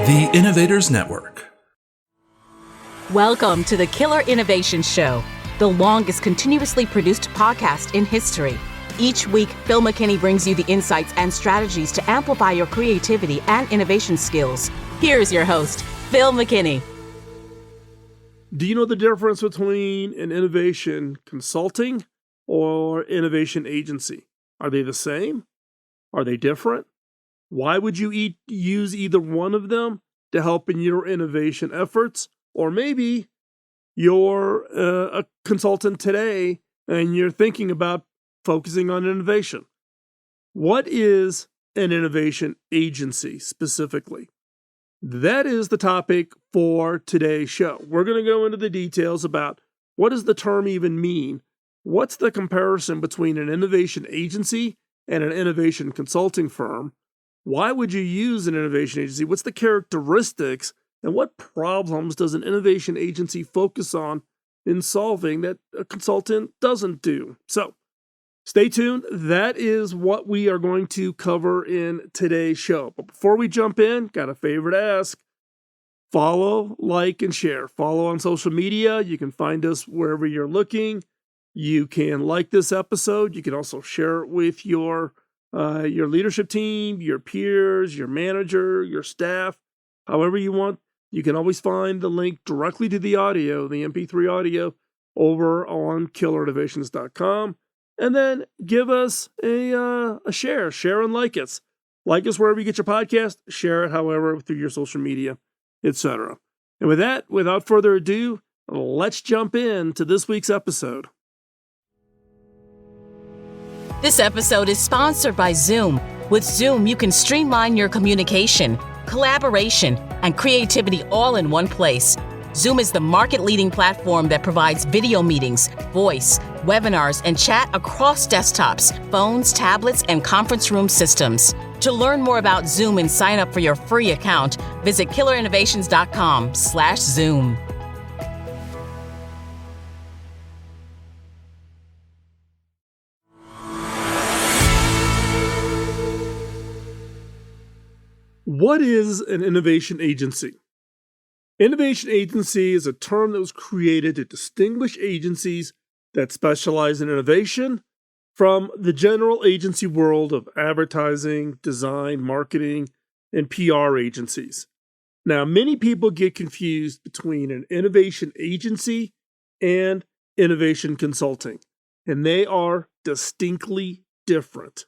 The Innovators Network. Welcome to the Killer Innovation Show, the longest continuously produced podcast in history. Each week, Phil McKinney brings you the insights and strategies to amplify your creativity and innovation skills. Here's your host, Phil McKinney. Do you know the difference between an innovation consulting or innovation agency? Are they the same? Are they different? Why would you use either one of them to help in your innovation efforts? Or maybe you're a consultant today and you're thinking about focusing on innovation. What is an innovation agency specifically? That is the topic for today's show. We're going to go into the details about what does the term even mean? What's the comparison between an innovation agency and an innovation consulting firm? Why would you use an innovation agency? What's the characteristics and what problems does an innovation agency focus on in solving that a consultant doesn't do? So stay tuned. That is what we are going to cover in today's show. But before we jump in, got a favor to ask. Follow, like, and share. Follow on social media. You can find us wherever you're looking. You can like this episode. You can also share it with your leadership team, your peers, your manager, your staff, however you want. You can always find the link directly to the audio, the MP3 audio, over on killerinnovations.com. And then give us a share. Share and like us. Like us wherever you get your podcast. Share it, however, through your social media, etc. And with that, without further ado, let's jump into this week's episode. This episode is sponsored by Zoom. With Zoom, you can streamline your communication, collaboration, and creativity all in one place. Zoom is the market-leading platform that provides video meetings, voice, webinars, and chat across desktops, phones, tablets, and conference room systems. To learn more about Zoom and sign up for your free account, visit killerinnovations.com/Zoom. What is an innovation agency? Innovation agency is a term that was created to distinguish agencies that specialize in innovation from the general agency world of advertising, design, marketing, and PR agencies. Now, many people get confused between an innovation agency and innovation consulting, and they are distinctly different.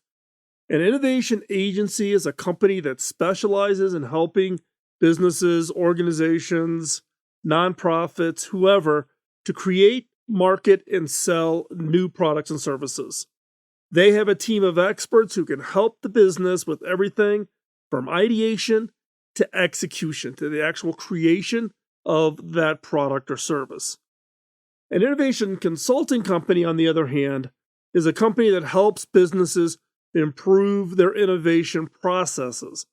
An innovation agency is a company that specializes in helping businesses, organizations, nonprofits, whoever, to create, market, and sell new products and services. They have a team of experts who can help the business with everything from ideation to execution, to the actual creation of that product or service. An innovation consulting company, on the other hand, is a company that helps businesses improve their innovation processes.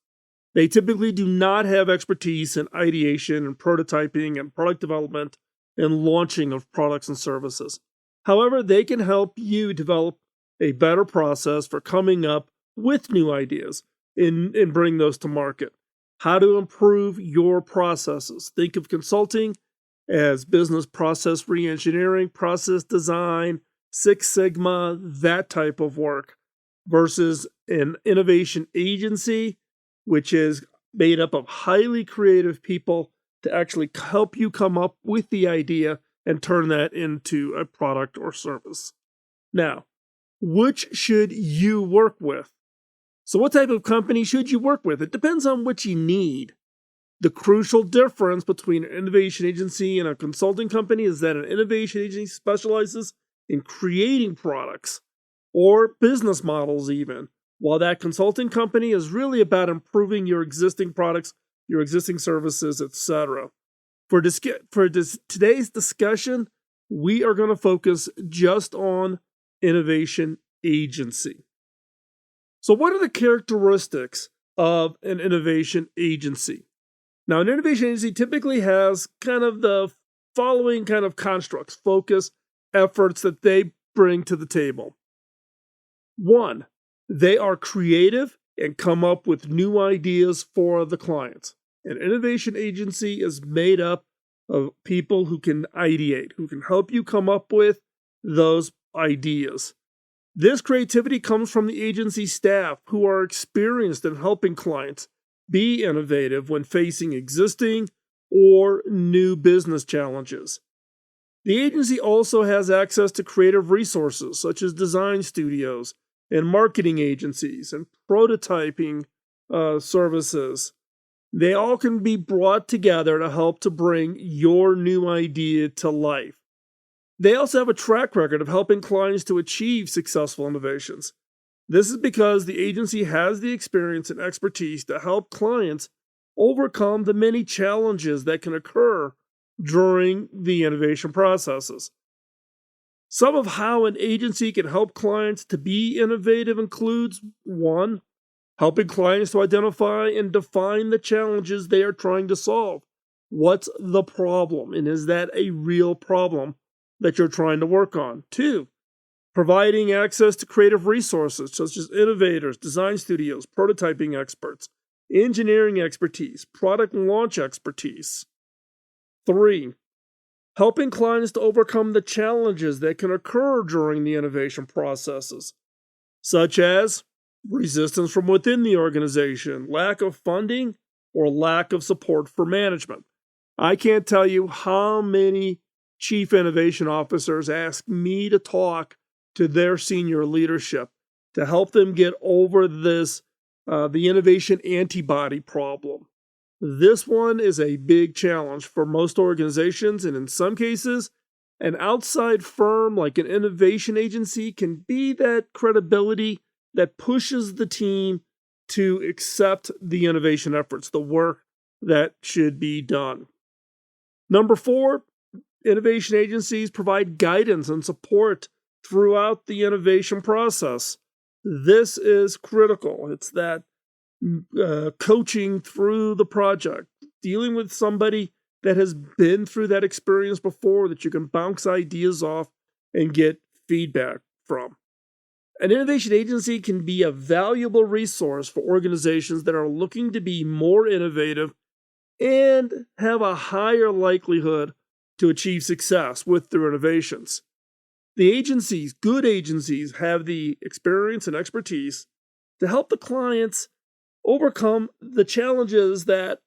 They typically do not have expertise in ideation and prototyping and product development and launching of products and services. However, they can help you develop a better process for coming up with new ideas and bring those to market. How to improve your processes. Think of consulting as business process reengineering, process design, Six Sigma, that type of work, versus an innovation agency, which is made up of highly creative people to actually help you come up with the idea and turn that into a product or service. Now, which should you work with? So what type of company should you work with? It depends on what you need. The crucial difference between an innovation agency and a consulting company is that an innovation agency specializes in creating products or business models even, while that consulting company is really about improving your existing products, your existing services, etc. For today's discussion, we are going to focus just on innovation agency. So what are the characteristics of an innovation agency? Now, an innovation agency typically has kind of the following kind of constructs, focus, efforts that they bring to the table. 1, they are creative and come up with new ideas for the clients. An innovation agency is made up of people who can ideate, who can help you come up with those ideas. This creativity comes from the agency staff who are experienced in helping clients be innovative when facing existing or new business challenges. The agency also has access to creative resources such as design studios and marketing agencies and prototyping services. They all can be brought together to help to bring your new idea to life. They also have a track record of helping clients to achieve successful innovations. This is because the agency has the experience and expertise to help clients overcome the many challenges that can occur during the innovation processes. Some of how an agency can help clients to be innovative includes 1. Helping clients to identify and define the challenges they are trying to solve. What's the problem, and is that a real problem that you're trying to work on? 2. Providing access to creative resources such as innovators, design studios, prototyping experts, engineering expertise, product launch expertise. 3. Helping clients to overcome the challenges that can occur during the innovation processes, such as resistance from within the organization, lack of funding, or lack of support for management. I can't tell you how many chief innovation officers ask me to talk to their senior leadership to help them get over this, the innovation antibody problem. This one is a big challenge for most organizations, and in some cases, an outside firm like an innovation agency can be that credibility that pushes the team to accept the innovation efforts, the work that should be done. Number 4, innovation agencies provide guidance and support throughout the innovation process. This is critical. It's that coaching through the project, dealing with somebody that has been through that experience before that you can bounce ideas off and get feedback from. An innovation agency can be a valuable resource for organizations that are looking to be more innovative and have a higher likelihood to achieve success with their innovations. The agencies, good agencies, have the experience and expertise to help the clients overcome the challenges that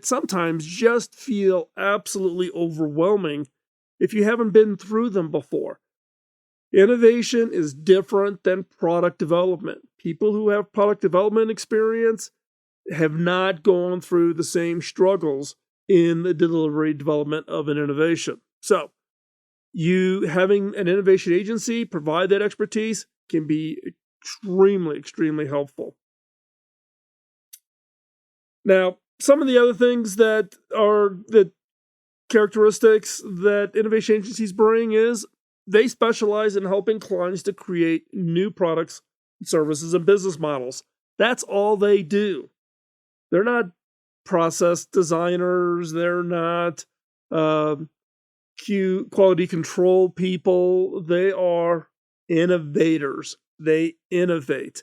sometimes just feel absolutely overwhelming if you haven't been through them before. Innovation is different than product development. People who have product development experience have not gone through the same struggles in the delivery development of an innovation. So, you having an innovation agency provide that expertise can be extremely, extremely helpful. Now, some of the other things that are the characteristics that innovation agencies bring is they specialize in helping clients to create new products, services, and business models. That's all they do. They're not process designers. They're not quality control people. They are innovators. They innovate.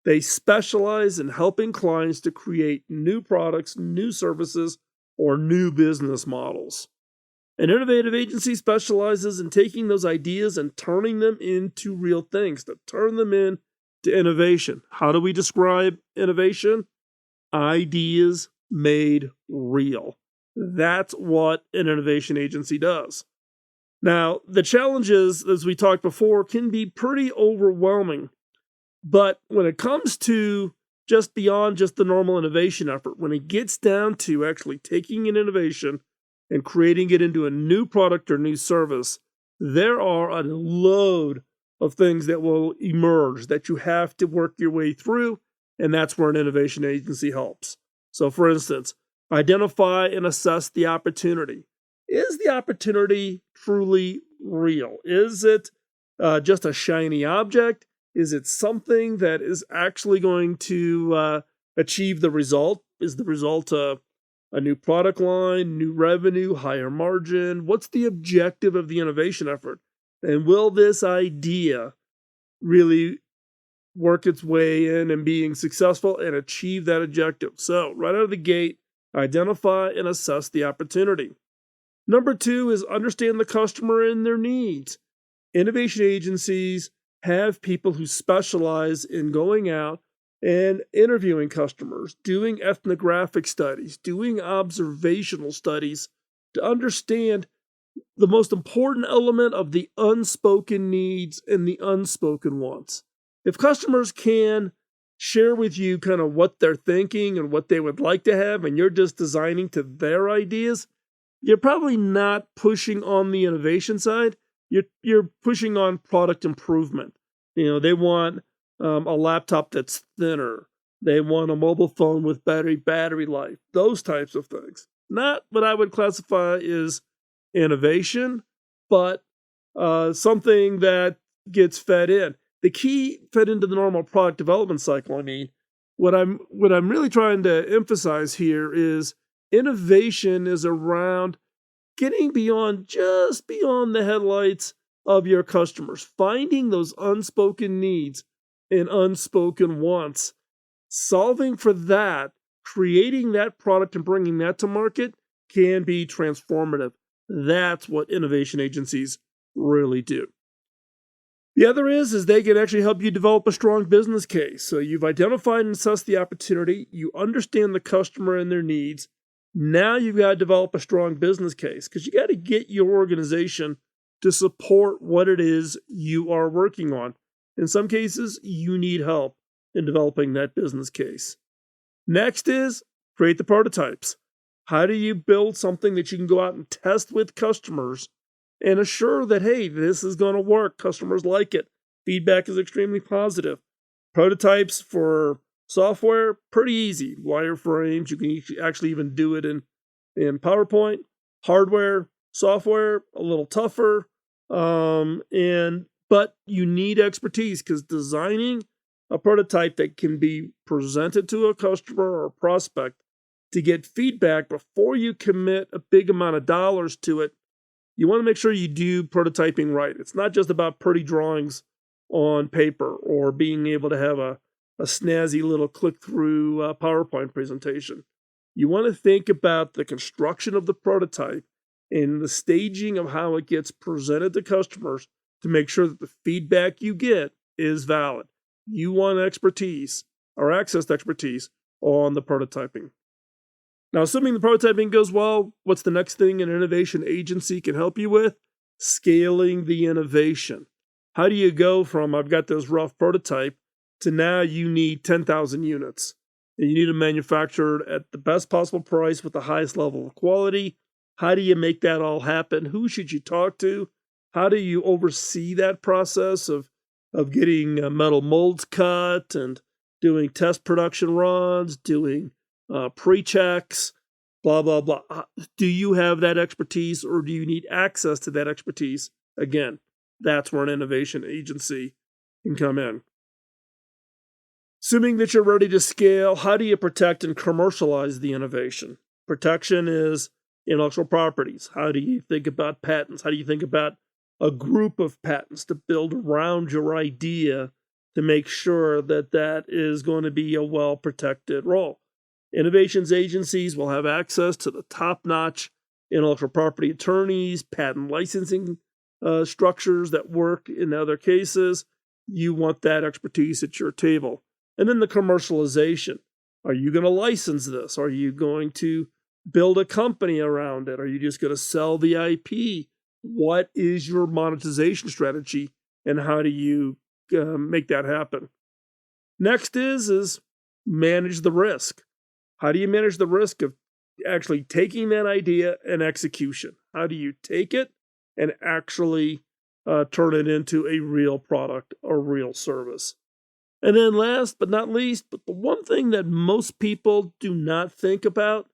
They specialize in helping clients to create new products, new services, or new business models. An innovative agency specializes in taking those ideas and turning them into real things, to turn them into innovation. How do we describe innovation? Ideas made real. That's what an innovation agency does. Now, the challenges, as we talked before, can be pretty overwhelming. But when it comes to just beyond just the normal innovation effort, when it gets down to actually taking an innovation and creating it into a new product or new service, there are a load of things that will emerge that you have to work your way through, and that's where an innovation agency helps. So, for instance, identify and assess the opportunity. Is the opportunity truly real? Is it just a shiny object? Is it something that is actually going to achieve the result? Is the result a new product line, new revenue, higher margin? What's the objective of the innovation effort? And will this idea really work its way in and being successful and achieve that objective. So, right out of the gate, identify and assess the opportunity. Number 2 is understand the customer and their needs. Innovation agencies have people who specialize in going out and interviewing customers, doing ethnographic studies, doing observational studies to understand the most important element of the unspoken needs and the unspoken wants. If customers can share with you kind of what they're thinking and what they would like to have, and you're just designing to their ideas, you're probably not pushing on the innovation side. You're pushing on product improvement. They want a laptop that's thinner. They want a mobile phone with better battery life. Those types of things. Not what I would classify as innovation, but something that gets fed in. The key fed into the normal product development cycle. I mean, what I'm really trying to emphasize here is innovation is around getting beyond the headlights of your customers, finding those unspoken needs and unspoken wants, solving for that, creating that product and bringing that to market can be transformative. That's what innovation agencies really do. The other is they can actually help you develop a strong business case. So you've identified and assessed the opportunity, you understand the customer and their needs. Now you've got to develop a strong business case because you got to get your organization to support what it is you are working on. In some cases, you need help in developing that business case. Next is create the prototypes. How do you build something that you can go out and test with customers and assure that, hey, this is going to work. Customers like it. Feedback is extremely positive. Prototypes for software, pretty easy. Wireframes, you can actually even do it in PowerPoint. Hardware, software, a little tougher. But you need expertise because designing a prototype that can be presented to a customer or a prospect to get feedback before you commit a big amount of dollars to it, you want to make sure you do prototyping right. It's not just about pretty drawings on paper or being able to have a snazzy little click-through PowerPoint presentation. You want to think about the construction of the prototype and the staging of how it gets presented to customers to make sure that the feedback you get is valid. You want expertise or access to expertise on the prototyping. Now, assuming the prototyping goes well, what's the next thing an innovation agency can help you with? Scaling the innovation. How do you go from I've got this rough prototype to now you need 10,000 units? And you need them manufactured at the best possible price with the highest level of quality. How do you make that all happen? Who should you talk to? How do you oversee that process of getting metal molds cut and doing test production runs, doing pre-checks, blah, blah, blah. Do you have that expertise or do you need access to that expertise? Again, that's where an innovation agency can come in. Assuming that you're ready to scale, how do you protect and commercialize the innovation? Protection is intellectual properties. How do you think about patents? How do you think about a group of patents to build around your idea to make sure that that is going to be a well-protected role? Innovations agencies will have access to the top-notch intellectual property attorneys, patent licensing structures that work in other cases. You want that expertise at your table. And then the commercialization. Are you going to license this? Are you going to build a company around it? Are you just going to sell the IP? What is your monetization strategy and how do you make that happen? Next is manage the risk. How do you manage the risk of actually taking that idea and execution? How do you take it and actually turn it into a real product or real service? And then last but not least, but the one thing that most people do not think about,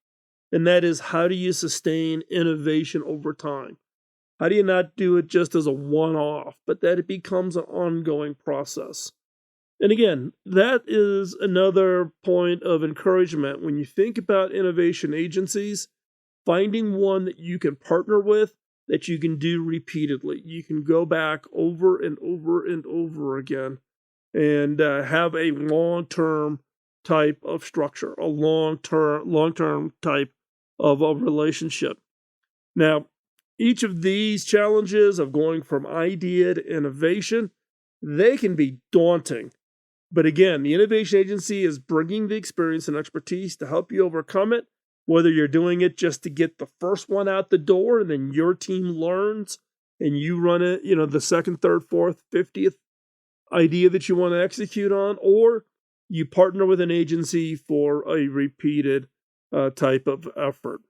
and that is how do you sustain innovation over time? How do you not do it just as a one-off, but that it becomes an ongoing process? And again, that is another point of encouragement. When you think about innovation agencies, finding one that you can partner with, that you can do repeatedly. You can go back over and over and over again and have a long-term type of structure, a long-term type of a relationship. Now, each of these challenges of going from idea to innovation, they can be daunting. But again, the innovation agency is bringing the experience and expertise to help you overcome it, whether you're doing it just to get the first one out the door and then your team learns and you run it, the second, third, fourth, 50th idea that you want to execute on, or you partner with an agency for a repeated type of effort.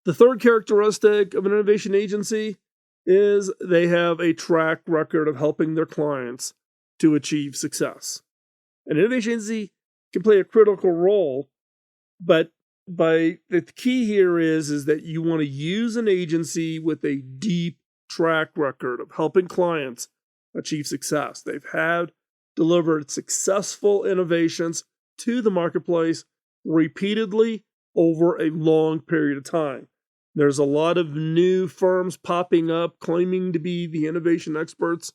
The third characteristic of an innovation agency is they have a track record of helping their clients to achieve success. An innovation agency can play a critical role, but the key here is that you want to use an agency with a deep track record of helping clients achieve success. They've delivered successful innovations to the marketplace repeatedly over a long period of time. There's a lot of new firms popping up claiming to be the innovation experts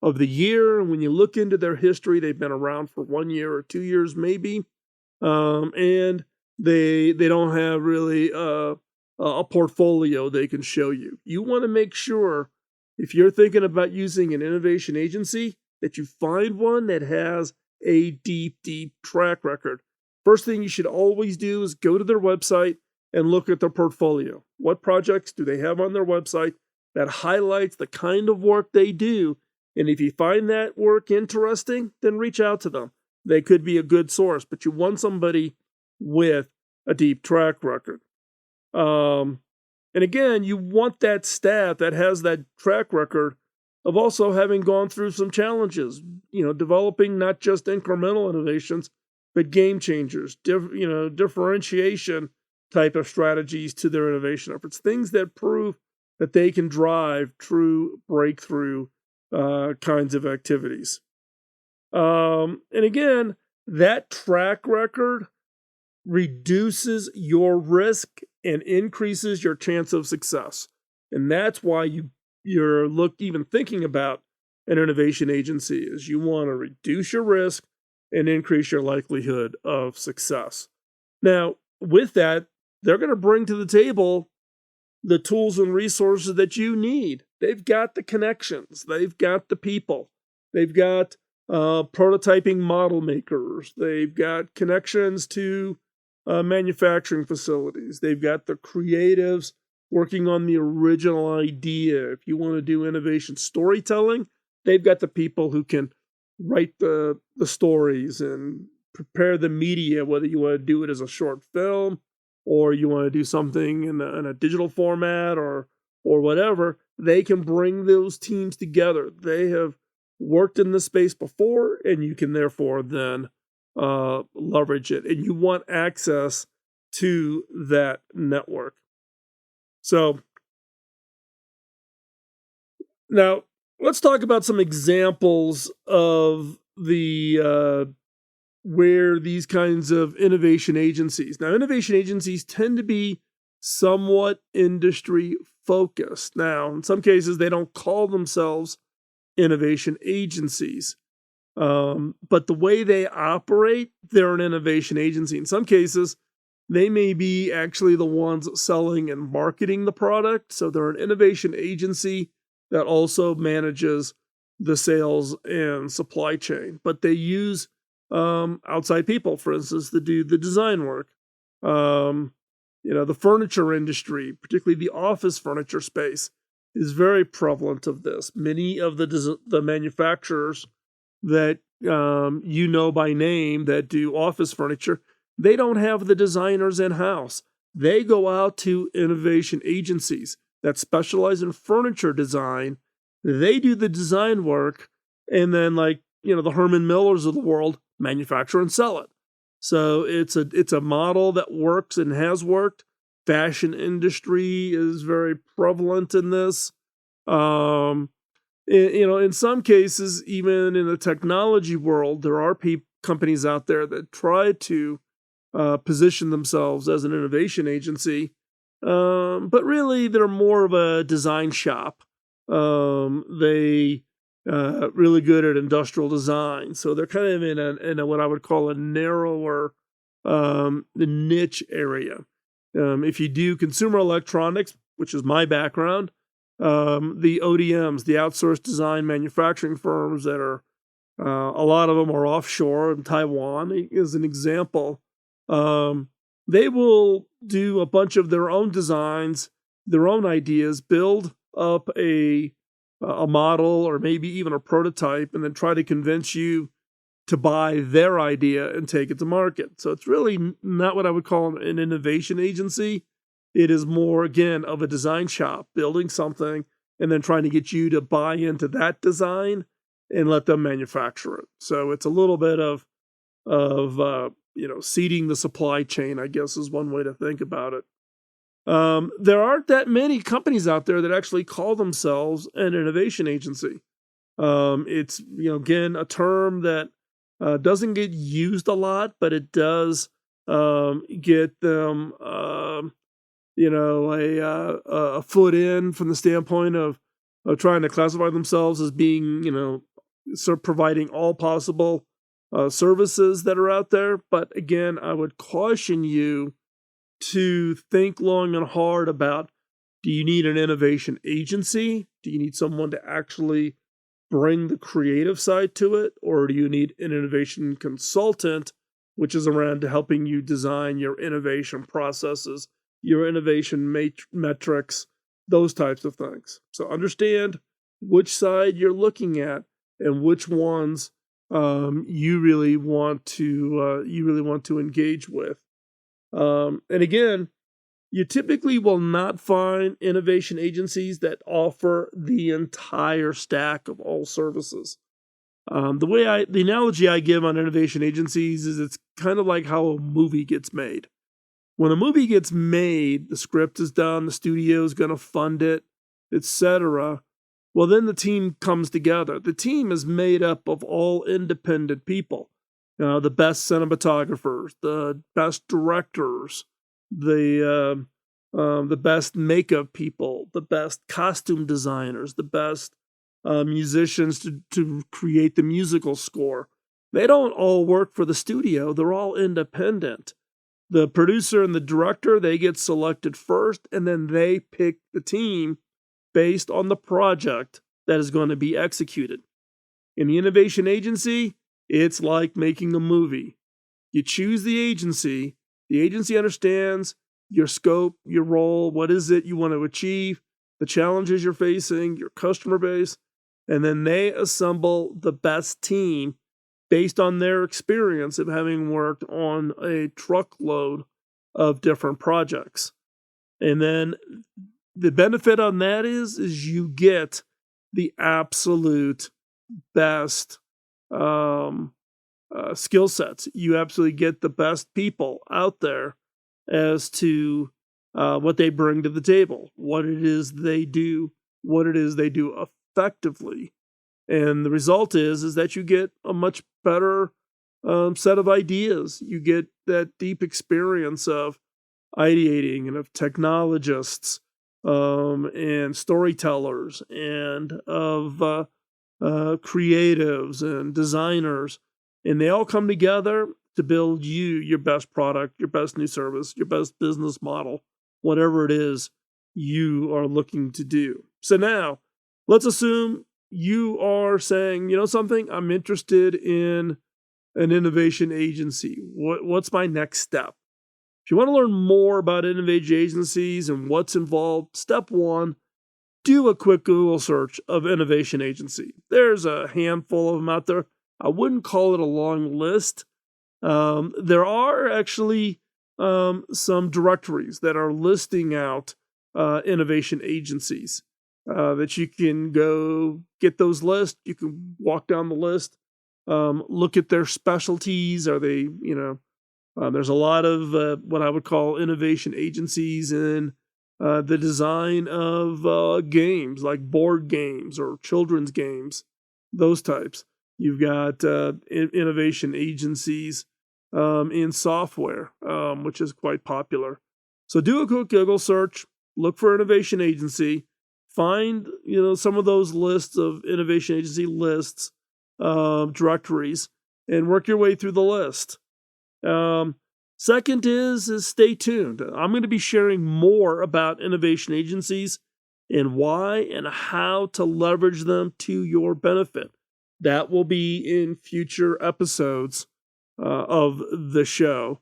of the year. And when you look into their history, they've been around for 1 year or 2 years maybe. And they don't have really a portfolio they can show you. You want to make sure, if you're thinking about using an innovation agency, that you find one that has a deep track record. First thing you should always do is go to their website and look at their portfolio. What projects do they have on their website that highlights the kind of work they do? And if you find that work interesting, then reach out to them. They could be a good source, but you want somebody with a deep track record. And again, you want that staff that has that track record of also having gone through some challenges, developing not just incremental innovations, but game changers, differentiation type of strategies to their innovation efforts, things that prove that they can drive true breakthrough kinds of activities. And again, that track record reduces your risk and increases your chance of success. And that's why you're even thinking about an innovation agency, is you want to reduce your risk and increase your likelihood of success. Now, with that, they're going to bring to the table the tools and resources that you need. They've got the connections. They've got the people. They've got prototyping model makers. They've got connections to manufacturing facilities. They've got the creatives working on the original idea. If you want to do innovation storytelling, they've got the people who can write the stories and prepare the media, whether you want to do it as a short film or you want to do something in a digital format or whatever. They can bring those teams together. They have worked in this space before, and you can therefore then leverage it. And you want access to that network. So now let's talk about some examples of the where these kinds of innovation agencies. Now, innovation agencies tend to be somewhat industry focused. Now, in some cases, they don't call themselves innovation agencies, but the way they operate, they're an innovation agency. In some cases, they may be actually the ones selling and marketing the product. So they're an innovation agency that also manages the sales and supply chain. But they use outside people, for instance, to do the design work. The furniture industry, particularly the office furniture space, is very prevalent of this. Many of the manufacturers that by name that do office furniture, they don't have the designers in-house. They go out to innovation agencies that specialize in furniture design. They do the design work, and then the Herman Millers of the world manufacture and sell it. So it's a model that works and has worked. Fashion industry is very prevalent in this. In some cases, even in the technology world, there are companies out there that try to position themselves as an innovation agency, but really they're more of a design shop. They really good at industrial design. So they're kind of in a what I would call a narrower niche area. If you do consumer electronics, which is my background, the ODMs, the outsourced design manufacturing firms that are, a lot of them are offshore in Taiwan, is an example. They will do a bunch of their own designs, their own ideas, build up a model or maybe even a prototype, and then try to convince you to buy their idea and take it to market. So it's really not what I would call an innovation agency. It is more, again, of a design shop, building something and then trying to get you to buy into that design and let them manufacture it. So it's a little bit of seeding the supply chain, I guess, is one way to think about it. There aren't that many companies out there that actually call themselves an innovation agency. It's, again, a term that doesn't get used a lot, but it does get them, a foot in from the standpoint of trying to classify themselves as being, sort of providing all possible services that are out there. But again, I would caution you to think long and hard about, do you need an innovation agency? Do you need someone to actually bring the creative side to it? Or do you need an innovation consultant, which is around to helping you design your innovation processes, your innovation metrics, those types of things? So understand which side you're looking at and which ones you really want to engage with. And again, you typically will not find innovation agencies that offer the entire stack of all services. The analogy I give on innovation agencies is it's kind of like how a movie gets made. When a movie gets made, the script is done, the studio is going to fund it, etc. Well, then the team comes together. The team is made up of all independent people. The best cinematographers, the best directors, the best makeup people, the best costume designers, the best musicians to create the musical score. They don't all work for the studio. They're all independent. The producer and the director, they get selected first, and then they pick the team based on the project that is going to be executed. In the innovation agency, it's like making a movie. You choose the agency understands your scope, your role, what is it you want to achieve, the challenges you're facing, your customer base, and then they assemble the best team based on their experience of having worked on a truckload of different projects. And then the benefit on that is you get the absolute best skill sets. You absolutely get the best people out there as to what they bring to the table, what it is they do effectively. And the result is that you get a much better set of ideas. You get that deep experience of ideating and of technologists and storytellers and of creatives and designers. And they all come together to build your best product, your best new service, your best business model, whatever it is you are looking to do. So now, let's assume you are saying, something, I'm interested in an innovation agency. What's my next step? If you want to learn more about innovation agencies and what's involved, step one, do a quick Google search of innovation agency. There's a handful of them out there. I wouldn't call it a long list. There are actually some directories that are listing out innovation agencies that you can go get those lists. You can walk down the list, look at their specialties. Are they, there's a lot of what I would call innovation agencies in the design of games, like board games or children's games, those types. You've got innovation agencies in software, which is quite popular. So do a quick Google search, look for innovation agency, find, some of those lists of innovation agency lists, directories, and work your way through the list. Second is stay tuned. I'm going to be sharing more about innovation agencies and why and how to leverage them to your benefit. That will be in future episodes of the show.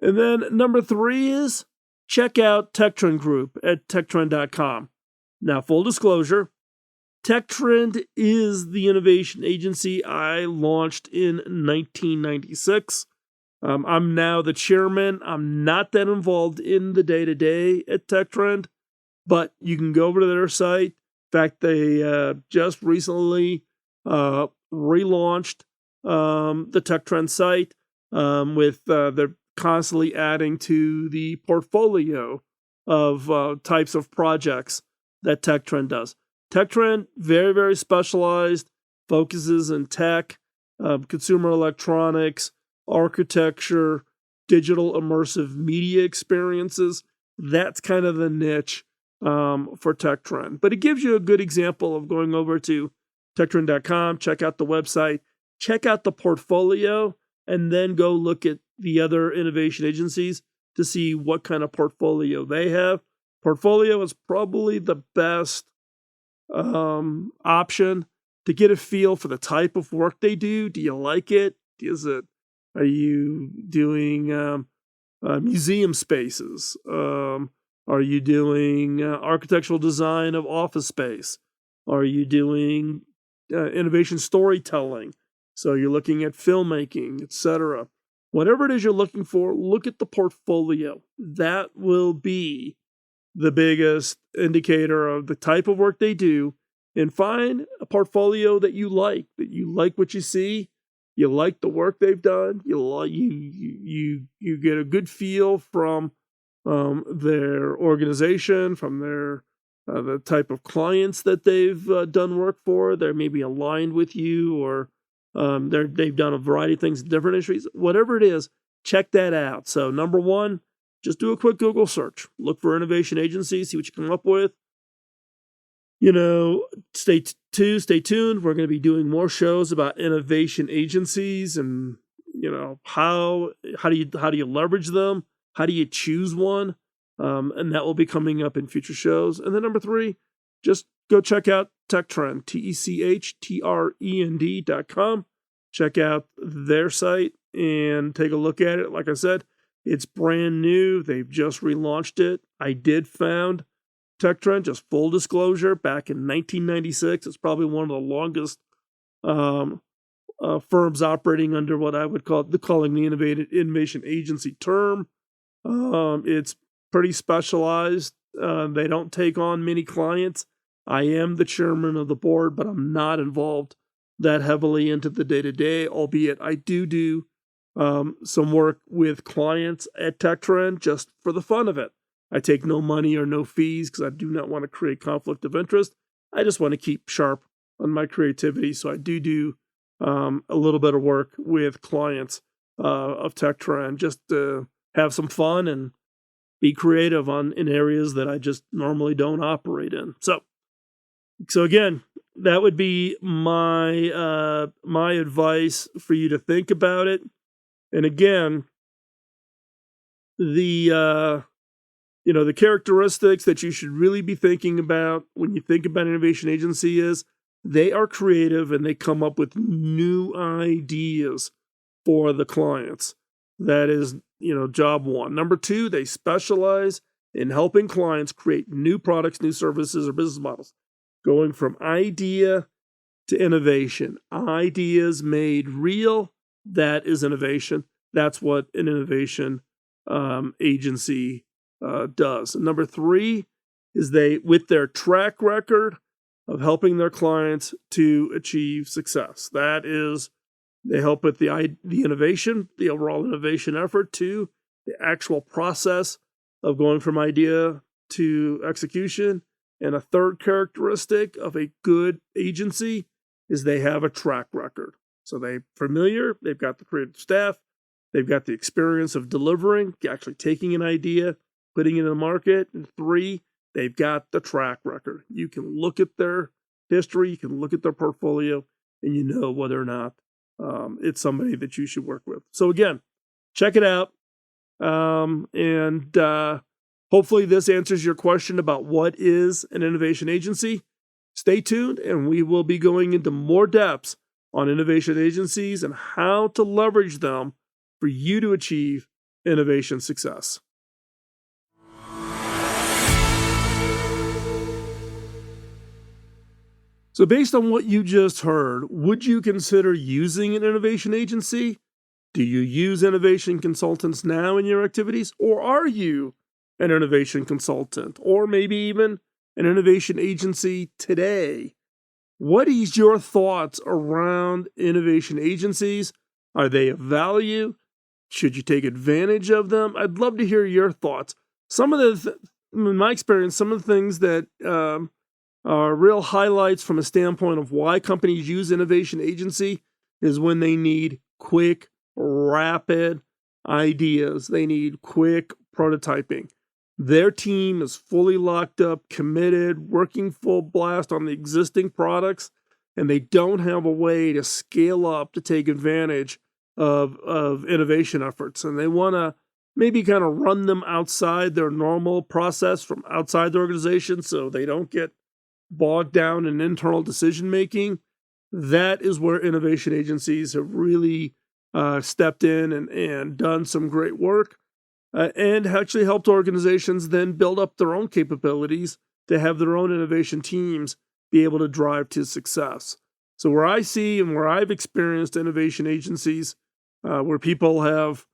And then number 3 is check out TechTrend Group at techtrend.com. Now, full disclosure, TechTrend is the innovation agency I launched in 1996. I'm now the chairman. I'm not that involved in the day-to-day at TechTrend, but you can go over to their site. In fact, they just recently relaunched the TechTrend site with they're constantly adding to the portfolio of types of projects that TechTrend does. TechTrend, very, very specialized, focuses in tech, consumer electronics, architecture, digital immersive media experiences. That's kind of the niche for TechTrend. But it gives you a good example of going over to techtrend.com, check out the website, check out the portfolio, and then go look at the other innovation agencies to see what kind of portfolio they have. Portfolio is probably the best option to get a feel for the type of work they do. Do you like it? Are you doing museum spaces? Are you doing architectural design of office space? Are you doing innovation storytelling? So you're looking at filmmaking, etc. Whatever it is you're looking for, look at the portfolio. That will be the biggest indicator of the type of work they do, and find a portfolio that you like what you see, you like the work they've done, you get a good feel from their organization, from their the type of clients that they've done work for. They're maybe aligned with you, or they've done a variety of things in different industries. Whatever it is, check that out. So number 1, just do a quick Google search. Look for innovation agencies, see what you come up with. Stay tuned. We're going to be doing more shows about innovation agencies and, how do you leverage them? How do you choose one? And that will be coming up in future shows. And then number 3, just go check out TechTrend, techtrend.com. Check out their site and take a look at it. Like I said, it's brand new. They've just relaunched it. I did found TechTrend, just full disclosure, back in 1996. It's probably one of the longest firms operating under what I would call the innovation agency term. It's pretty specialized. They don't take on many clients. I am the chairman of the board, but I'm not involved that heavily into the day-to-day, albeit I do some work with clients at TechTrend just for the fun of it. I take no money or no fees because I do not want to create conflict of interest. I just want to keep sharp on my creativity. So I do a little bit of work with clients of TechTrend just to have some fun and be creative in areas that I just normally don't operate in. So again, that would be my my advice for you to think about it. And again, the characteristics that you should really be thinking about when you think about innovation agency is they are creative and they come up with new ideas for the clients. That is, job 1. Number 2, they specialize in helping clients create new products, new services, or business models. Going from idea to innovation. Ideas made real, that is innovation. That's what an innovation agency does. And number 3 is with their track record of helping their clients to achieve success. That is, they help with the innovation, the overall innovation effort, to the actual process of going from idea to execution. And a third characteristic of a good agency is they have a track record. So they've got the creative staff, they've got the experience of delivering, actually taking an idea, putting it in the market. And 3, They've got the track record. You can look at their history, you can look at their portfolio, and you know whether or not it's somebody that you should work with. So again, check it out. And hopefully this answers your question about what is an innovation agency. Stay tuned, and we will be going into more depths on innovation agencies and how to leverage them for you to achieve innovation success. So based on what you just heard, would you consider using an innovation agency? Do you use innovation consultants now in your activities? Or are you an innovation consultant? Or maybe even an innovation agency today? What is your thoughts around innovation agencies? Are they of value? Should you take advantage of them? I'd love to hear your thoughts. In my experience, some of the things that are real highlights from a standpoint of why companies use innovation agency is when they need quick, rapid ideas. They need quick prototyping. Their team is fully locked up, committed, working full blast on the existing products, and they don't have a way to scale up to take advantage of innovation efforts. And they want to maybe kind of run them outside their normal process from outside the organization so they don't get bogged down in internal decision making. That is where innovation agencies have really stepped in and done some great work and actually helped organizations then build up their own capabilities to have their own innovation teams be able to drive to success. So where I see and where I've experienced innovation agencies where people have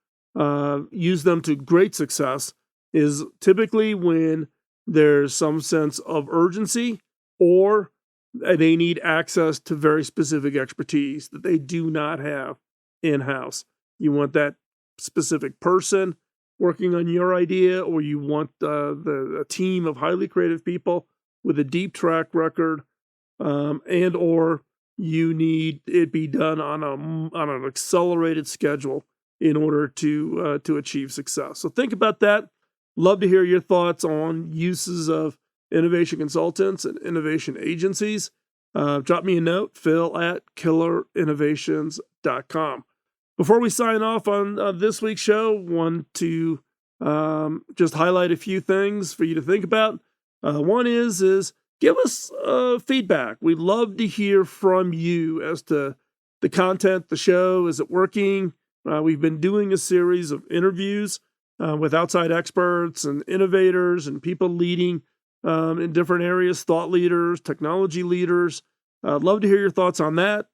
used them to great success is typically when there's some sense of urgency or they need access to very specific expertise that they do not have in-house. You want that specific person working on your idea, or you want a team of highly creative people with a deep track record, and or you need it be done on an accelerated schedule in order to achieve success. So think about that. Love to hear your thoughts on uses of innovation consultants and innovation agencies. Drop me a note, phil@killerinnovations.com. Before we sign off on this week's show, want to just highlight a few things for you to think about. One is give us feedback. We'd love to hear from you as to the content, the show. Is it working? We've been doing a series of interviews with outside experts and innovators and people leading in different areas, thought leaders, technology leaders. I'd love to hear your thoughts on that.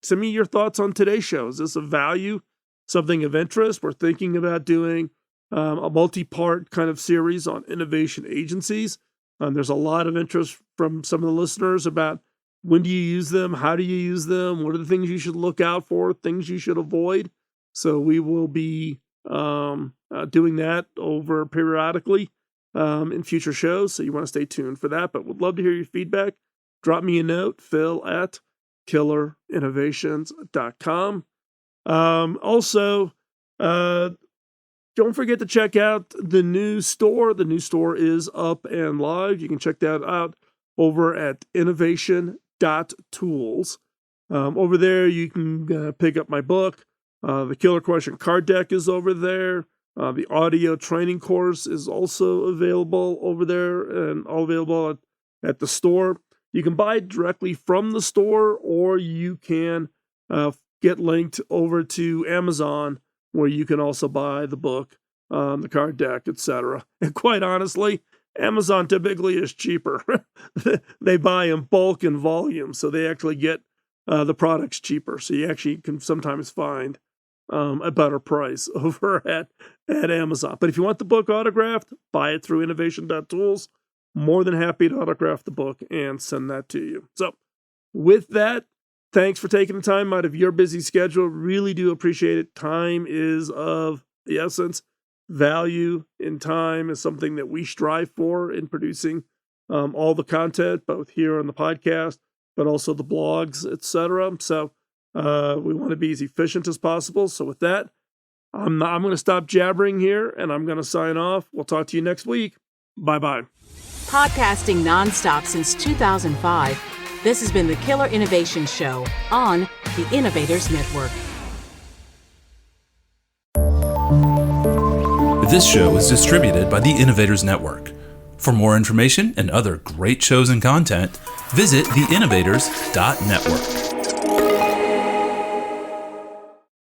Send me your thoughts on today's show. Is this of value, something of interest? We're thinking about doing a multi-part kind of series on innovation agencies. There's a lot of interest from some of the listeners about when do you use them, how do you use them, what are the things you should look out for, things you should avoid. So we will be doing that over periodically in future shows. So you want to stay tuned for that. But would love to hear your feedback. Drop me a note, phil@killerinnovations.com. Also, don't forget to check out the new store. The new store is up and live. You can check that out over at innovation.tools. Over there, you can pick up my book. The Killer Question card deck is over there. The audio training course is also available over there and all available at the store. You can buy it directly from the store, or you can get linked over to Amazon, where you can also buy the book, the card deck, etc. And quite honestly, Amazon typically is cheaper. They buy in bulk and volume, so they actually get the products cheaper. So you actually can sometimes find a better price over at Amazon. But if you want the book autographed, buy it through innovation.tools. More than happy to autograph the book and send that to you. So with that, thanks for taking the time out of your busy schedule. Really do appreciate it. Time is of the essence. Value in time is something that we strive for in producing all the content, both here on the podcast, but also the blogs, etc. So we want to be as efficient as possible. So with that, I'm going to stop jabbering here and I'm going to sign off. We'll talk to you next week. Bye-bye. Podcasting nonstop since 2005, this has been the Killer Innovation Show on the Innovators Network. This show is distributed by the Innovators Network. For more information and other great shows and content, visit theinnovators.network.